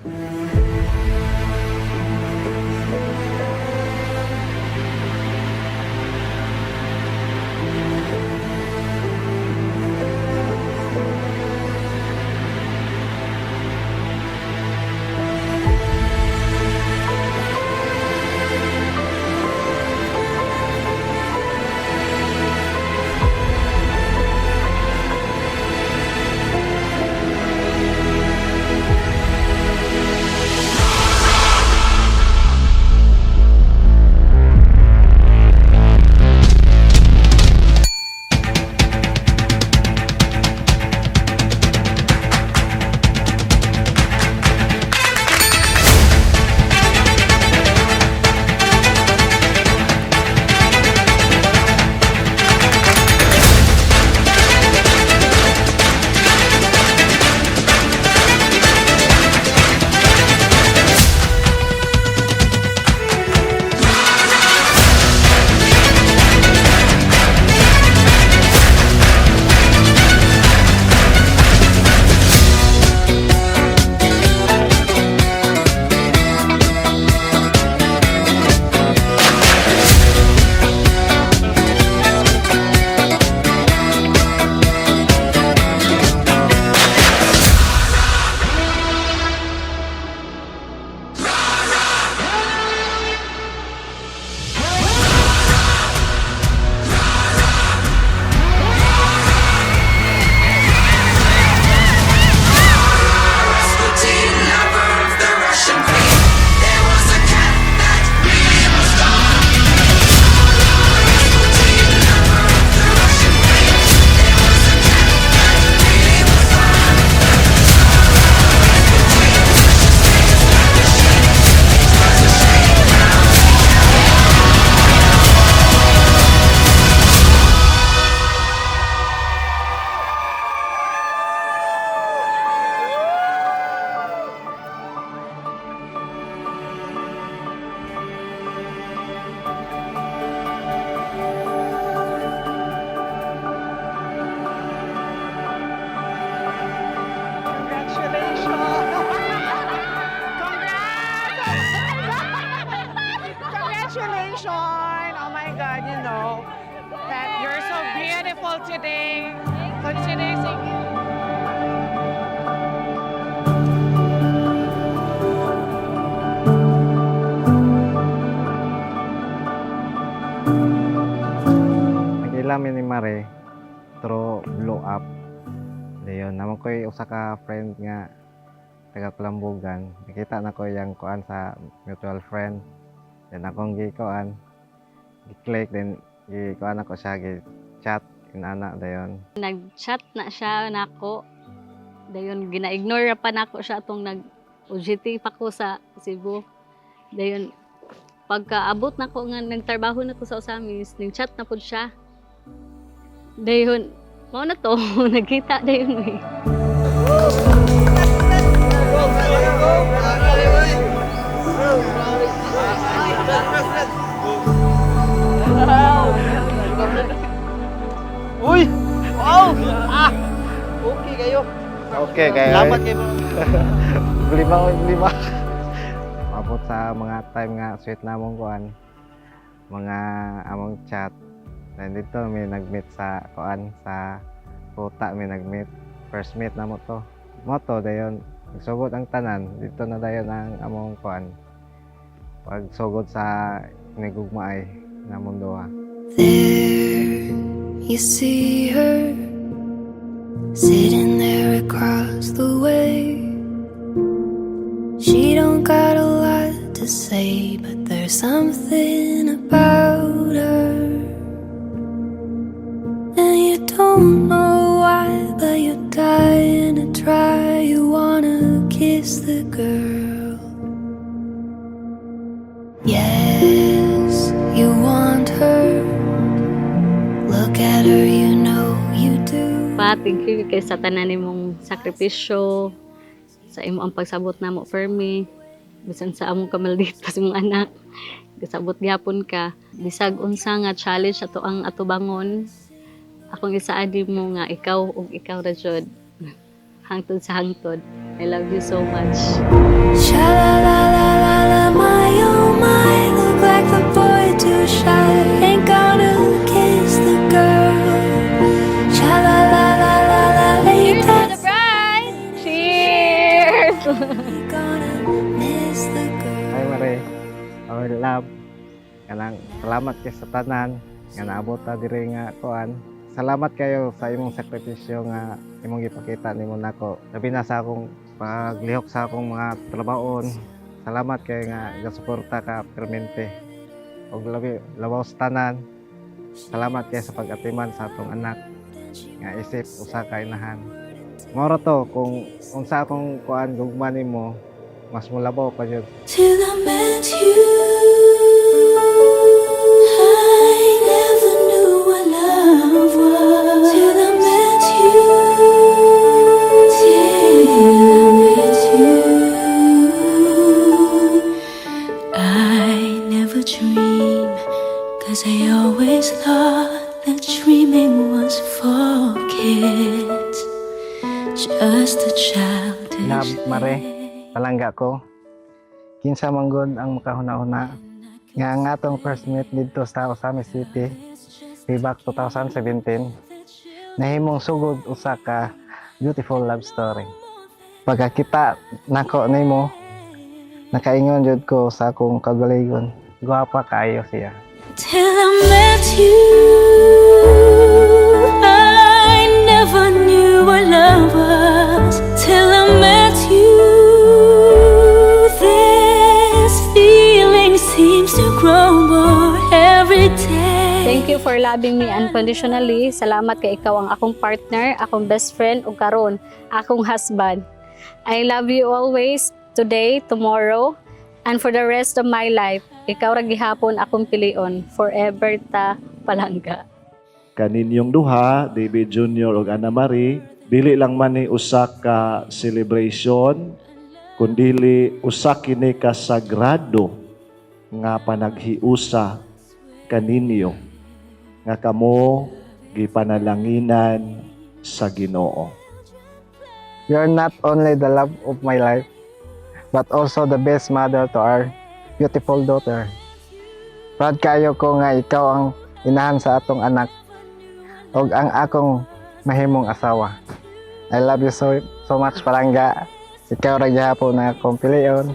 Congratulations! Oh my God, you know that you're so beautiful today. Considering Nag-ilamin ni Mare through blow up. Dayon naman ko usa ka friend nga taga Kalambugan. Nakita na ko yang kuan sa mutual friend. Then akong gikuan, gi-click then gikuan ako siya gi-chat inana dayon. Nag-chat na siya nako. Dayon gina-ignore pa nako siya atong nag-OJT pa ko sa Cebu. Dayon pagkaabot nako nga nagtrabaho na ko sa Osamis, ning-chat na pud siya. Dayon mao na to nagkita dayon eh. Uy! Wow! Okay kayo. Okay kayo. Salamat kayo. lima. Mabot sa mga time nga sweet namong kuan. Mga among chat. Then dito may nag-meet sa kuan sa Kuta may nag-meet. First meet na mo to. Moto dayon nagsugod ang tanan. Dito na dayon ang among kuan. Pag sugod sa nigugmaay na mundo ha. There you see her sitting there across the way. She don't got a lot to say, but there's something about her. And you don't know why, but you're dying to try. You wanna kiss the girl. Yes, you want her. Look at her, you know you do. Pa, thank you kay sa tanan nimong sakripisyo, sa imo ang pagsabot namo for me. Bisan sa among kamaldito sa imong anak, gasabot gyapon ka. Bisag unsa nga challenge ato ang atubangon. Akong isaadi mo nga ikaw ug ikaw ra jud. hangtod sa hangtod. I love you so much. Sha la la la la la, my oh my, look like the boy too shy, ain't gonna kiss the girl. Sha la la la la la, ain't The bride! Cheers! gonna miss the girl. Hi Mare, our love. Kanang salamat kay sa tanan nga naabot ta diri nga kuan. Salamat kayo sa imong sakripisyo nga imong gipakita nimo nako. Labi na sa akong paglihok sa akong mga trabahoon. Salamat kay nga gasuporta ka permente. Og labaw sa tanan. Salamat kay sa pag-atiman sa atong anak nga isip usa ka inahan. Mao ra to kung unsa akong kuan gugma nimo mas mulabaw pa jud. Till I met you, I never knew what love was. Till I met you, till I met you, I never dreamed, 'cause I always thought that dreaming was for kids, just a childish Love, Mare. Palangga ko. Kinsa man gud ang makahuna-huna nga ang atong first meet dito sa Osami City way back 2017 nahimong sugod usa ka beautiful love story. Pagkakita nako nimo nakaingon jud ko sa akong kagalingon. Gwapa kaayo siya. Till I met you, I never knew what love was. Till I met you, this feeling seems to grow more every day. Thank you for loving me unconditionally. Salamat kay ikaw ang akong partner, akong best friend, ug karon akong husband. I love you always, today, tomorrow, and for the rest of my life. Ikaw ra gihapon akong pilion, forever ta palangga. Kaninyong duha, David Jr. ug Ana Marie, dili lang man ni usa ka celebration, kundili usa kini ka sagrado nga panaghiusa kaninyo nga kamo gipanalanginan sa Ginoo. You're not only the love of my life but also the best mother to our beautiful daughter. Proud kayo ko nga ikaw ang inahan sa atong anak ug ang akong mahimong asawa. I love you so much palangga. Ikaw ra gyapon na akong pilion.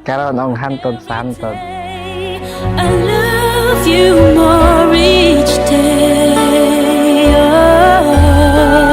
Karon ang hantod sa hantod. I love you more each day. Oh.